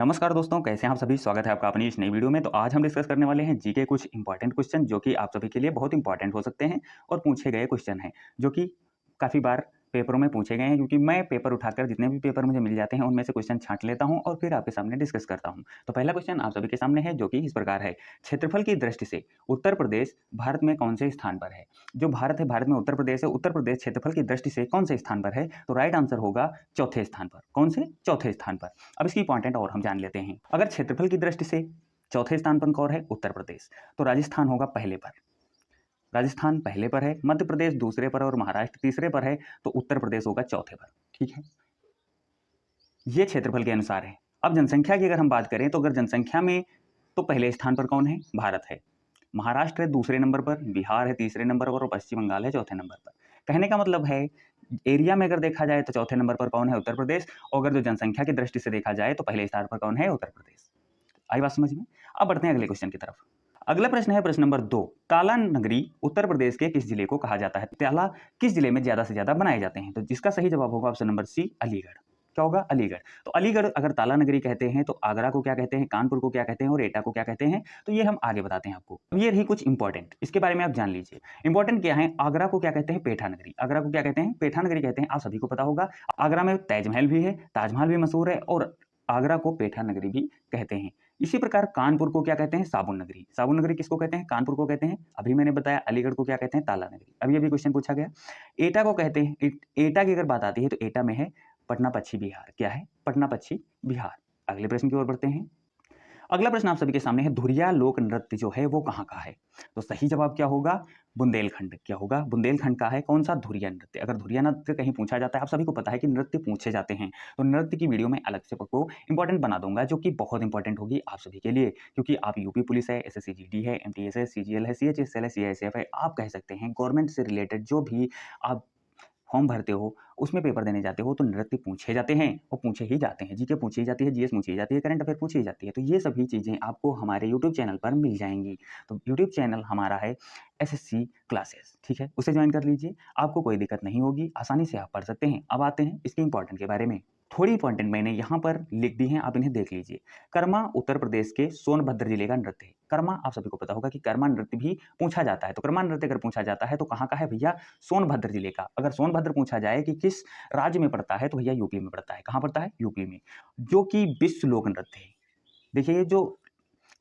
नमस्कार दोस्तों, कैसे हैं आप सभी। स्वागत है आपका अपनी इस नई वीडियो में। तो आज हम डिस्कस करने वाले हैं जीके कुछ इंपॉर्टेंट क्वेश्चन जो कि आप सभी के लिए बहुत इंपॉर्टेंट हो सकते हैं और पूछे गए क्वेश्चन हैं जो कि काफ़ी बार पेपरों में पूछे गए हैं, क्योंकि मैं पेपर उठाकर जितने भी पेपर मुझे मिल जाते हैं उनमें से क्वेश्चन छांट लेता हूं और फिर आपके सामने डिस्कस करता हूं। तो पहला क्वेश्चन आप सभी के सामने है जो कि इस प्रकार है। क्षेत्रफल की दृष्टि से उत्तर प्रदेश भारत में कौन से स्थान पर है। जो भारत है, भारत में उत्तर प्रदेश है। उत्तर प्रदेश क्षेत्रफल की दृष्टि से कौन से स्थान पर है? तो राइट आंसर होगा चौथे स्थान पर। कौन से? चौथे स्थान पर। अब इसकी इंपॉर्टेंट और हम जान लेते हैं। अगर क्षेत्रफल की दृष्टि से चौथे स्थान पर कौन है? उत्तर प्रदेश। तो राजस्थान होगा पहले पर। राजस्थान पहले पर है, मध्य प्रदेश दूसरे पर और महाराष्ट्र तीसरे पर है। तो उत्तर प्रदेश होगा चौथे पर। ठीक है, ये क्षेत्रफल के अनुसार है। अब जनसंख्या की अगर हम बात करें तो अगर जनसंख्या में तो पहले स्थान पर कौन है? भारत है। महाराष्ट्र है दूसरे नंबर पर, बिहार है तीसरे नंबर पर और पश्चिम बंगाल है चौथे नंबर पर। कहने का मतलब है एरिया में अगर देखा जाए तो चौथे नंबर पर कौन है? उत्तर प्रदेश। और अगर जो जनसंख्या की दृष्टि से देखा जाए तो पहले स्थान पर कौन है? उत्तर प्रदेश। आई बात समझ में? अब बढ़ते हैं अगले क्वेश्चन की तरफ। अगला प्रश्न है प्रश्न नंबर 2। ताला नगरी उत्तर प्रदेश के किस जिले को कहा जाता है? ताला किस जिले में ज्यादा से ज्यादा बनाए जाते हैं? तो जिसका सही जवाब होगा ऑप्शन नंबर सी, अलीगढ़। क्या होगा? अलीगढ़। तो अलीगढ़ अगर ताला नगरी कहते हैं तो आगरा को क्या कहते हैं, कानपुर को क्या कहते हैं और एटा को क्या कहते हैं? तो ये हम आगे बताते हैं आपको। अब ये रही कुछ इंपॉर्टेंट, इसके बारे में आप जान लीजिए। इंपॉर्टेंट क्या है? आगरा को क्या कहते हैं? पेठा नगरी। आगरा को क्या कहते हैं? पेठा नगरी कहते हैं। आप सभी को पता होगा आगरा में ताजमहल भी है, ताजमहल भी मशहूर है और आगरा को पेठा नगरी भी कहते हैं। इसी प्रकार कानपुर को क्या कहते हैं? साबुन नगरी। साबुन नगरी किसको कहते हैं? कानपुर को कहते हैं। अभी मैंने बताया अलीगढ़ को क्या कहते हैं? ताला नगरी। अभी अभी क्वेश्चन पूछा गया। एटा को कहते हैं, एटा की अगर बात आती है तो एटा में है पटना पश्चिम बिहार। क्या है? पटना पश्चिम बिहार। अगले प्रश्न की ओर बढ़ते हैं। अगला प्रश्न आप सभी के सामने है, धुरिया लोक नृत्य जो है वो कहाँ का है? तो सही जवाब क्या होगा? बुंदेलखंड। क्या होगा? बुंदेलखंड का है। कौन सा? धुरिया नृत्य। अगर धुरिया नृत्य कहीं पूछा जाता है, आप सभी को पता है कि नृत्य पूछे जाते हैं, तो नृत्य की वीडियो में अलग से आपको इंपॉर्टेंट बना दूंगा जो कि बहुत इंपॉर्टेंट होगी आप सभी के लिए, क्योंकि आप यूपी पुलिस है, एसएससी जीडी है, एमटीएस है, सीजीएल है, सीएचएसएल है, सीआईएसएफ है, आप कह सकते हैं गवर्नमेंट से रिलेटेड जो भी आप फॉर्म भरते हो, उसमें पेपर देने जाते हो तो नृत्य पूछे जाते हैं और पूछे ही जाते हैं। जीके पूछी जाती है, जीएस पूछी जाती है, करंट अफेयर पूछी जाती है। तो ये सभी चीज़ें आपको हमारे यूट्यूब चैनल पर मिल जाएंगी। तो यूट्यूब चैनल हमारा है एसएससी क्लासेस। ठीक है, उसे ज्वाइन कर लीजिए, आपको कोई दिक्कत नहीं होगी, आसानी से आप पढ़ सकते हैं। अब आते हैं इसके इंपॉर्टेंट के बारे में। थोड़ी इंपॉर्टेंट मैंने यहाँ पर लिख दी हैं, आप इन्हें देख लीजिए। कर्मा उत्तर प्रदेश के सोनभद्र जिले का नृत्य है। कर्मा आप सभी को पता होगा कि कर्मा नृत्य भी पूछा जाता है। तो कर्मा नृत्य अगर पूछा जाता है तो कहाँ का है भैया? सोनभद्र जिले का। अगर सोनभद्र पूछा जाए कि किस राज्य में पड़ता है तो भैया यूपी में पड़ता है। कहाँ पड़ता है? यूपी में, जो कि विश्व लोक नृत्य है। देखिए ये जो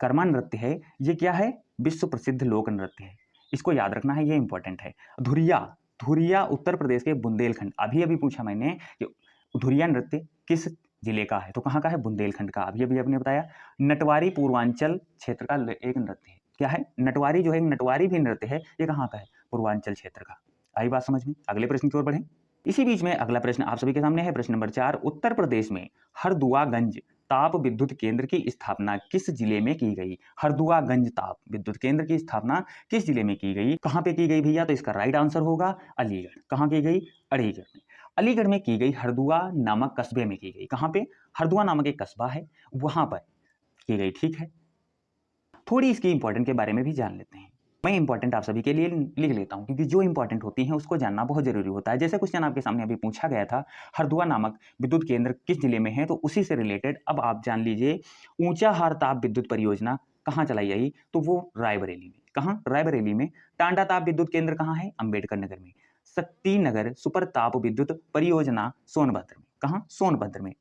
कर्मा नृत्य है ये क्या है? विश्व प्रसिद्ध लोक नृत्य है। इसको याद रखना है, ये इंपॉर्टेंट है। धुरिया, धुरिया उत्तर प्रदेश के बुंदेलखंड। अभी अभी पूछा मैंने कि धुरिया नृत्य किस जिले का है? तो कहाँ का है? बुंदेलखंड का। अभी अभी आपने बताया। नटवारी पूर्वांचल क्षेत्र का एक नृत्य है। क्या है? नटवारी जो है, नटवारी भी नृत्य है, ये कहाँ का है? पूर्वांचल क्षेत्र का। आई बात समझ में? अगले प्रश्न की ओर बढ़ें। इसी बीच में अगला प्रश्न आप सभी के सामने है, प्रश्न नंबर 4। उत्तर प्रदेश में हरदुआगंज ताप विद्युत केंद्र की स्थापना किस जिले में की गई? हरदुआगंज ताप विद्युत केंद्र की स्थापना किस जिले में की गई? कहाँ पे की गई भैया? तो इसका राइट आंसर होगा अलीगढ़। कहाँ की गई? अलीगढ़ में। अलीगढ़ में की गई, हरदुआ नामक कस्बे में की गई। कहाँ पे? हरदुआ नामक एक कस्बा है, वहां पर की गई। ठीक है, थोड़ी इसकी इंपॉर्टेंट के बारे में भी जान लेते हैं। मैं इंपॉर्टेंट आप सभी के लिए लिख लेता हूं, क्योंकि जो इंपॉर्टेंट होती हैं उसको जानना बहुत जरूरी होता है। जैसे क्वेश्चन आपके सामने अभी पूछा गया था, हरदुआ नामक विद्युत केंद्र किस जिले में है, तो उसी से रिलेटेड अब आप जान लीजिए। ऊंचाहार ताप विद्युत परियोजना कहाँ चलाई गई? तो वो रायबरेली में। कहाँ? रायबरेली में। टांडा ताप विद्युत केंद्र कहाँ है? अंबेडकर नगर में। शक्ति नगर सुपर ताप विद्युत परियोजना सोनभद्र में। कहाँ? सोनभद्र में।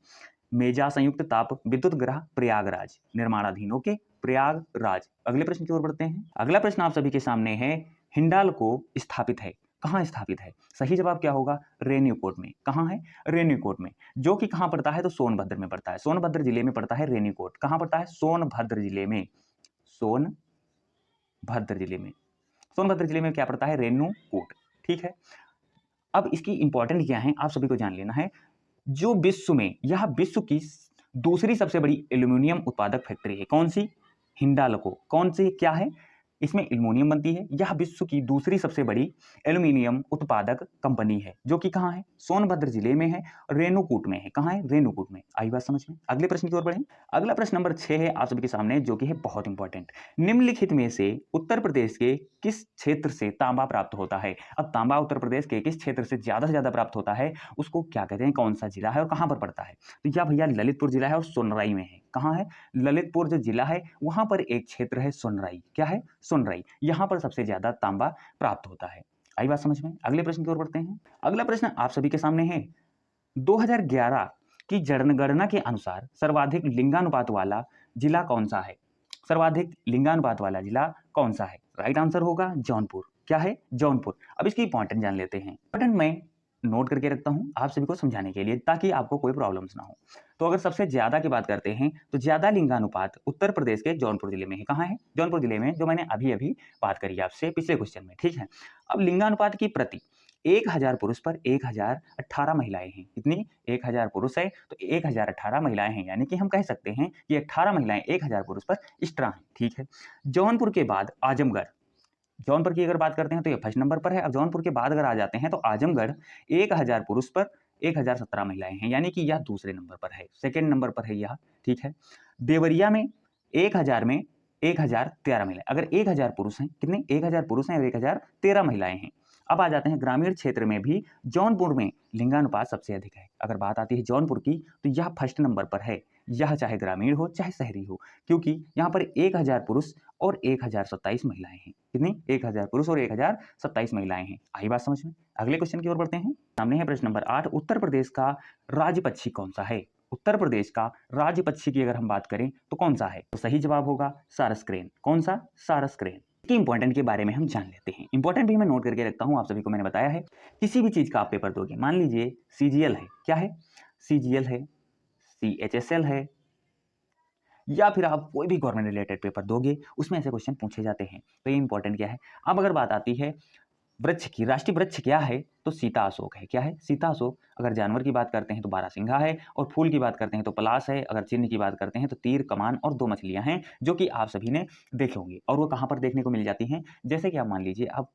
मेजा संयुक्त ताप विद्युत ग्रह प्रयागराज निर्माणाधीन। ओके, प्रयागराज। अगले प्रश्न की ओर बढ़ते हैं। अगला प्रश्न आप सभी के सामने है, हिंडाल्को स्थापित है। कहाँ स्थापित है? सही जवाब क्या होगा? रेन्यूकोट में। कहाँ है? रेन्यूकोट में, जो कि कहाँ पड़ता है? तो सोनभद्र में पड़ता है। सोनभद्र जिले में पड़ता है रेन्यूकोट। कहाँ पड़ता है? सोनभद्र जिले में। सोनभद्र जिले में। सोनभद्र जिले में क्या पड़ता है? रेन्यूकोट। ठीक है, अब इसकी इंपॉर्टेंट क्या है आप सभी को जान लेना है। जो विश्व में, यह विश्व की दूसरी सबसे बड़ी एल्यूमिनियम उत्पादक फैक्ट्री है। कौन सी? हिंडाल्को। कौन सी? क्या है? इसमें एल्यूमिनियम बनती है। यह विश्व की दूसरी सबसे बड़ी एल्यूमिनियम उत्पादक कंपनी है, जो कि कहाँ है? सोनभद्र जिले में है, रेणुकूट में है। कहाँ है? रेणुकूट में। आई बात समझ में? अगले प्रश्न की ओर बढ़ें। अगला प्रश्न नंबर 6 है आप सभी के सामने, जो कि है बहुत इंपॉर्टेंट। निम्नलिखित में से उत्तर प्रदेश के किस क्षेत्र से तांबा प्राप्त होता है? अब तांबा उत्तर प्रदेश के किस क्षेत्र से ज्यादा प्राप्त होता है, उसको क्या कहते हैं? कौन सा जिला है और कहाँ पर पड़ता है? तो या भैया ललितपुर जिला है और सोनराई में है। कहाँ है? ललितपुर जो जिला है वहाँ पर एक क्षेत्र है सुनराई। क्या है? सुनराई। यहाँ पर सबसे ज़्यादा तांबा प्राप्त होता है। आई बात समझ में? अगले प्रश्न की ओर बढ़ते हैं। अगला प्रश्न आप सभी के सामने है। 2011 की जनगणना के अनुसार सर्वाधिक लिंगानुपात वाला जिला कौन सा है? सर्वाधिक लिंगानुपात वाला जिला कौन सा है? राइट आंसर होगा जौनपुर। क्या है? जौनपुर। अब इसकी इंपॉर्टेंट जान लेते हैं। इंपॉर्टेंट मैं नोट करके रखता हूं आप सभी को समझाने के लिए, ताकि आपको कोई प्रॉब्लम्स ना हो। तो अगर सबसे ज्यादा की बात करते हैं तो ज्यादा लिंगानुपात उत्तर प्रदेश के जौनपुर जिले में है। कहाँ है? जौनपुर जिले में, जो मैंने अभी अभी बात करी आपसे पिछले क्वेश्चन में। ठीक है, अब लिंगानुपात की प्रति 1000 पुरुष पर 1018 महिलाएं हैं। कितनी? 1000 पुरुष है तो 1018 महिलाएं हैं, यानी कि हम कह सकते हैं कि 18 महिलाएं 1000 पुरुष पर एक्स्ट्रा हैं। ठीक है, जौनपुर के बाद आजमगढ़, जौनपुर की अगर बात करते हैं तो ये फर्स्ट नंबर पर है। अब जौनपुर के बाद अगर आ जाते हैं तो आजमगढ़ 1000 पुरुष पर 1017 महिलाएं हैं, यानी कि यह दूसरे नंबर पर है, सेकेंड नंबर पर है यह। ठीक है, देवरिया में 1000 में 1013 महिलाएं। अगर 1000 पुरुष हैं, कितने? 1000 पुरुष हैं और 1013 महिलाएं हैं। अब आ जाते हैं ग्रामीण क्षेत्र में भी जौनपुर में लिंगानुपात सबसे अधिक है। अगर बात आती है जौनपुर की तो यह फर्स्ट नंबर पर है, यह चाहे ग्रामीण हो चाहे शहरी हो, क्योंकि यहाँ पर 1000 पुरुष और 1027 महिलाएं हैं। कितनी? 1000 पुरुष और 1027 महिलाएं हैं। आई बात समझ में? अगले क्वेश्चन की ओर बढ़ते हैं। सामने है प्रश्न नंबर 8। उत्तर प्रदेश का राज्य पक्षी कौन सा है? उत्तर प्रदेश का राज्य पक्षी की अगर हम बात करें तो कौन सा है? तो सही जवाब होगा सारस क्रेन। कौन सा? सारस क्रेन। की इंपॉर्टेंट के बारे में हम जान लेते हैं। इंपॉर्टेंट भी मैं नोट करके रखता हूं, आप सभी को मैंने बताया है। किसी भी चीज का आप पेपर दोगे, मान लीजिए सीजीएल है, क्या है? सीजीएल है, सीएचएसएल है, या फिर आप कोई भी गवर्नमेंट रिलेटेड पेपर दोगे उसमें ऐसे क्वेश्चन पूछे जाते हैं। तो ये इंपॉर्टेंट क्या है? अब अगर बात आती है वृक्ष की, राष्ट्रीय वृक्ष क्या है? तो सीता अशोक है। क्या है? सीता अशोक। अगर जानवर की बात करते हैं तो बारहसिंघा है, और फूल की बात करते हैं तो पलाश है। अगर चिन्ह की बात करते हैं तो तीर, कमान और 2 मछलियां हैं, जो कि आप सभी ने देखे होंगे। और वो कहाँ पर देखने को मिल जाती हैं? जैसे कि आप मान लीजिए आप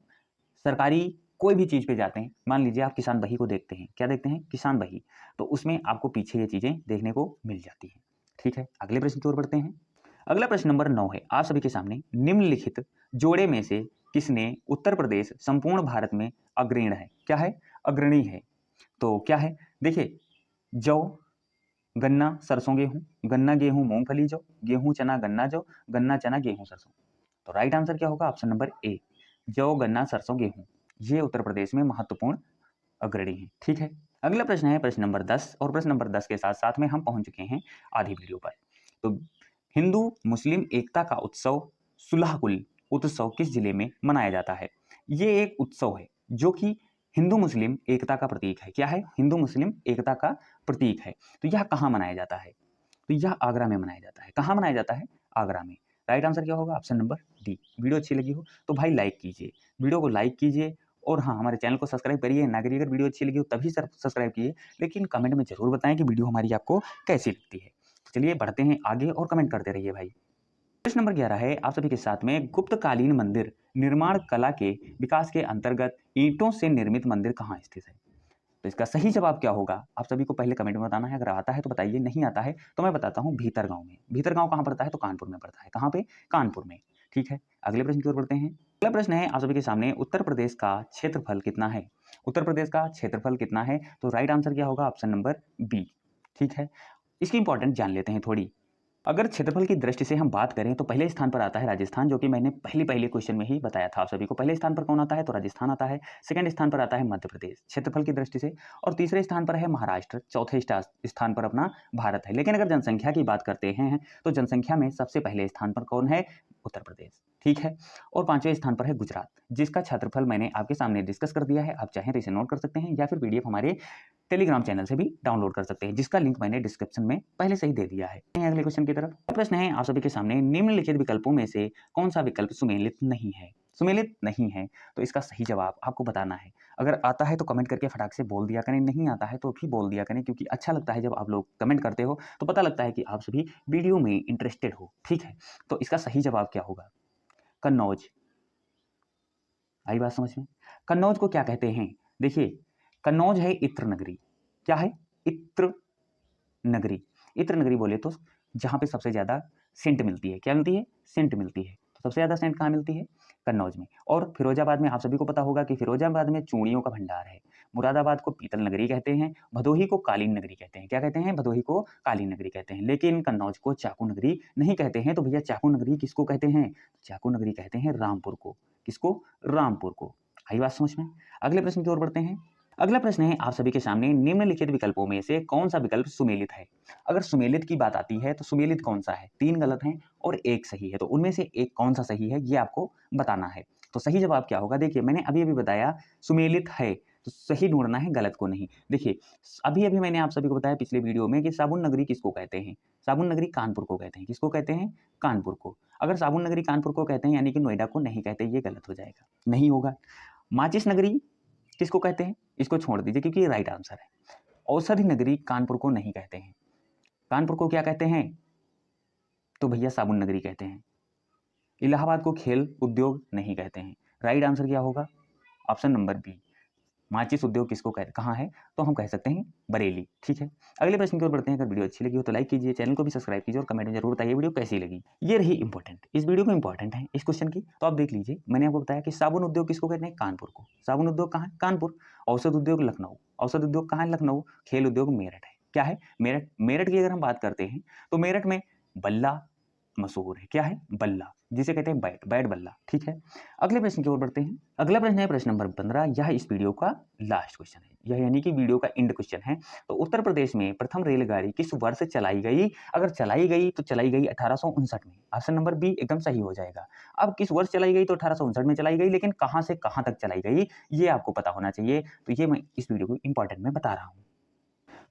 सरकारी कोई भी चीज पे जाते हैं, मान लीजिए आप किसान बही को देखते हैं। क्या देखते हैं? किसान बही। तो उसमें आपको पीछे ये चीजें देखने को मिल जाती हैं। ठीक है, अगले प्रश्न की ओर बढ़ते हैं। अगला प्रश्न नंबर 9 है आप सभी के सामने। निम्नलिखित जोड़े में से किसने उत्तर प्रदेश संपूर्ण भारत में अग्रणी है? क्या है? अग्रणी है। तो क्या है? देखिए, जौ, गन्ना, सरसों, गेहूं, गन्ना, गेहूं, मूंगफली, जौ, गेहूं, चना, गन्ना, जौ, गन्ना, चना, गेहूं, सरसों। तो राइट आंसर क्या होगा? ऑप्शन नंबर ए, जौ, गन्ना, सरसों, गेहूं। ये उत्तर प्रदेश में महत्वपूर्ण अग्रणी है। ठीक है, अगला प्रश्न है प्रश्न नंबर 10, और प्रश्न नंबर 10 के साथ साथ में हम पहुंच चुके हैं आधी वीडियो पर। तो हिंदू मुस्लिम एकता का उत्सव सुलहकुल उत्सव किस जिले में मनाया जाता है? ये एक उत्सव है जो कि हिंदू मुस्लिम एकता का प्रतीक है। क्या है? हिंदू मुस्लिम एकता का प्रतीक है। तो यह कहाँ मनाया जाता है? तो यह आगरा में मनाया जाता है। कहाँ मनाया जाता है? आगरा में। राइट आंसर क्या होगा? Option number D. वीडियो अच्छी लगी हो तो भाई लाइक कीजिए, वीडियो को लाइक कीजिए, और हाँ, हमारे चैनल को सब्सक्राइब करिए। ना करिए, अगर वीडियो अच्छी लगी हो तभी सब्सक्राइब कीजिए, लेकिन कमेंट में जरूर बताएं कि वीडियो हमारी आपको कैसी लगती है। तो चलिए बढ़ते हैं आगे और कमेंट करते रहिए भाई। प्रश्न नंबर 11 है आप सभी के साथ में। गुप्तकालीन मंदिर निर्माण कला के विकास के अंतर्गत ईंटों से निर्मित मंदिर कहाँ स्थित है? तो इसका सही जवाब क्या होगा? आप सभी को पहले कमेंट में बताना है। अगर आता है तो बताइए, नहीं आता है तो मैं बताता हूँ, भीतरगांव में। भीतरगांव कहाँ पड़ता है? तो कानपुर में पड़ता है। कहाँ पे? कानपुर में। ठीक है, अगले प्रश्न की ओर बढ़ते हैं। अगला प्रश्न है आप सभी के सामने। उत्तर प्रदेश का क्षेत्रफल कितना है? उत्तर प्रदेश का क्षेत्रफल कितना है? तो राइट आंसर क्या होगा? Option number B. ठीक है, इसकी इंपॉर्टेंट जान लेते हैं थोड़ी। अगर क्षेत्रफल की दृष्टि से हम बात करें तो पहले स्थान पर आता है राजस्थान, जो कि मैंने पहले क्वेश्चन में ही बताया था आप सभी को। पहले स्थान पर कौन आता है? तो राजस्थान आता है। सेकंड स्थान पर आता है मध्य प्रदेश क्षेत्रफल की दृष्टि से, और तीसरे स्थान पर है महाराष्ट्र। चौथे स्थान पर अपना भारत है। लेकिन अगर जनसंख्या की बात करते हैं तो जनसंख्या में सबसे पहले स्थान पर कौन है? उत्तर प्रदेश। ठीक है, और 5वें स्थान पर है गुजरात, जिसका क्षेत्रफल मैंने आपके सामने डिस्कस कर दिया है। आप चाहें तो इसे नोट कर सकते हैं, या फिर पीडीएफ हमारे टेलीग्राम चैनल से भी डाउनलोड कर सकते हैं, जिसका लिंक मैंने डिस्क्रिप्शन में पहले से ही दे दिया है। अगले क्वेश्चन की तरफ। प्रश्न है आप सभी के सामने। निम्नलिखित विकल्पों में से कौन सा विकल्प सुमेलित नहीं है? सुमेलित नहीं है, तो इसका सही जवाब आपको बताना है। अगर आता है तो कमेंट करके फटाक से बोल दिया करें, नहीं आता है तो भी बोल दिया करें, क्योंकि अच्छा लगता है जब आप लोग कमेंट करते हो तो पता लगता है कि आप सभी वीडियो में इंटरेस्टेड हो। ठीक है, तो इसका सही जवाब क्या होगा? कन्नौज। आई बात समझ में? कन्नौज को क्या कहते हैं? देखिए, कन्नौज है इत्र नगरी। क्या है? इत्र नगरी। इत्र नगरी बोले तो जहां पे सबसे ज्यादा सेंट मिलती है। क्या मिलती है? सेंट मिलती है। तो सबसे ज्यादा सेंट कहाँ मिलती है? कन्नौज में। और फिरोजाबाद में आप सभी को पता होगा कि फिरोजाबाद में चूड़ियों का भंडार है। मुरादाबाद को पीतल नगरी कहते हैं, भदोही को कालीन नगरी कहते हैं। क्या कहते हैं? भदोही को कालीन नगरी कहते हैं। लेकिन कन्नौज को चाकू नगरी नहीं कहते हैं। तो भैया चाकू नगरी किसको कहते हैं? चाकू नगरी कहते हैं रामपुर को। किसको? रामपुर को। आई बात समझ में? अगले प्रश्न की ओर बढ़ते हैं। अगला प्रश्न है आप सभी के सामने, निम्नलिखित विकल्पों में से कौन सा विकल्प सुमेलित है? अगर सुमेलित की बात आती है तो सुमेलित कौन सा है? 3 गलत हैं और 1 सही है। तो उनमें से एक कौन सा सही है ये आपको बताना है। तो सही जवाब क्या होगा? देखिए मैंने अभी-अभी बताया सुमेलित है, तो सही ढूँढना है, गलत को नहीं। देखिए अभी-अभी मैंने आप सभी को बताया पिछले वीडियो में कि साबुन नगरी किसको कहते हैं? साबुन नगरी कानपुर को कहते हैं। किसको कहते हैं? कानपुर को। अगर साबुन नगरी कानपुर को कहते हैं यानी कि नोएडा को नहीं कहते, ये गलत हो जाएगा, नहीं होगा। माचिस नगरी किसको कहते हैं? इसको छोड़ दीजिए क्योंकि ये राइट आंसर है। औषधि नगरी कानपुर को नहीं कहते हैं। कानपुर को क्या कहते हैं? तो भैया साबुन नगरी कहते हैं। इलाहाबाद को खेल उद्योग नहीं कहते हैं। राइट आंसर क्या होगा? Option number B. माचिस उद्योग किसको कहाँ है? तो हम कह सकते हैं बरेली। ठीक है, अगले प्रश्न की ओर बढ़ते हैं। अगर वीडियो अच्छी लगी हो तो लाइक कीजिए, चैनल को भी सब्सक्राइब कीजिए और कमेंट में जरूर बताइए वीडियो कैसी लगी। ये रही इंपॉर्टेंट, इस वीडियो को इंपॉर्टेंट है इस क्वेश्चन की, तो आप देख लीजिए। मैंने आपको बताया कि साबुन उद्योग किसको कहते हैं? कानपुर को। साबुन उद्योग कहाँ है? कानपुर। औषध उद्योग लखनऊ। औषध उद्योग कहाँ है? लखनऊ। खेल उद्योग मेरठ है। क्या है? मेरठ। मेरठ की अगर हम बात करते हैं तो मेरठ में बल्ला मशहूर है। क्या है? बल्ला, जिसे कहते हैं बैट बल्ला। ठीक है, अगले प्रश्न की ओर बढ़ते हैं। अगला प्रश्न है प्रश्न नंबर 15। यह इस वीडियो का लास्ट क्वेश्चन है, यह यानी कि वीडियो का एंड क्वेश्चन है। तो उत्तर प्रदेश में प्रथम रेलगाड़ी किस वर्ष चलाई गई? अगर चलाई गई तो चलाई गई 1859 में। ऑप्शन नंबर बी एकदम सही हो जाएगा। अब किस वर्ष चलाई गई? तो 1859 में चलाई गई, लेकिन कहां से कहां तक चलाई गई ये आपको पता होना चाहिए। तो ये मैं इस वीडियो को इंपॉर्टेंट में बता रहा हूं।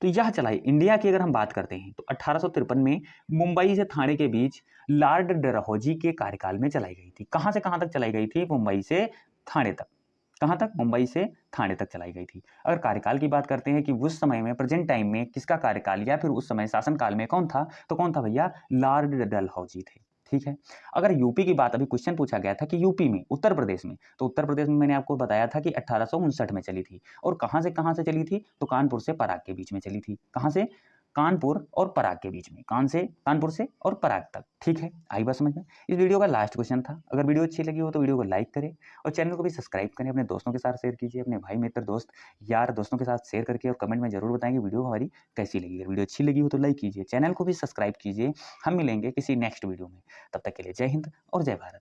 तो यह चलाई इंडिया की अगर हम बात करते हैं तो 1853 में मुंबई से थाने के बीच लॉर्ड डलहौजी के कार्यकाल में चलाई गई थी। कहां से कहां तक चलाई गई थी? मुंबई से थाने तक। कहां तक? मुंबई से थाने तक चलाई गई थी। अगर कार्यकाल की बात करते हैं कि उस समय में प्रेजेंट टाइम में किसका कार्यकाल या फिर उस समय शासनकाल में कौन था, तो कौन था भैया? लॉर्ड डलहौजी थे। ठीक है, अगर यूपी की बात, अभी क्वेश्चन पूछा गया था कि यूपी में, उत्तर प्रदेश में, तो उत्तर प्रदेश में मैंने आपको बताया था कि 1859 में चली थी। और कहां से चली थी? तो कानपुर से पराग के बीच में चली थी। कहां से? कानपुर और पराग के बीच में। कानपुर से और पराग तक। ठीक है, आई बात समझ में? इस वीडियो का लास्ट क्वेश्चन था। अगर वीडियो अच्छी लगी हो तो वीडियो को लाइक करें और चैनल को भी सब्सक्राइब करें। अपने दोस्तों के साथ शेयर कीजिए, अपने भाई मित्र दोस्त यार दोस्तों के साथ शेयर करके और कमेंट में जरूर बताएंगे वीडियो हमारी कैसी लगी। अगर वीडियो अच्छी लगी हो तो लाइक कीजिए, चैनल को भी सब्सक्राइब कीजिए। हम मिलेंगे किसी नेक्स्ट वीडियो में, तब तक के लिए जय हिंद और जय भारत।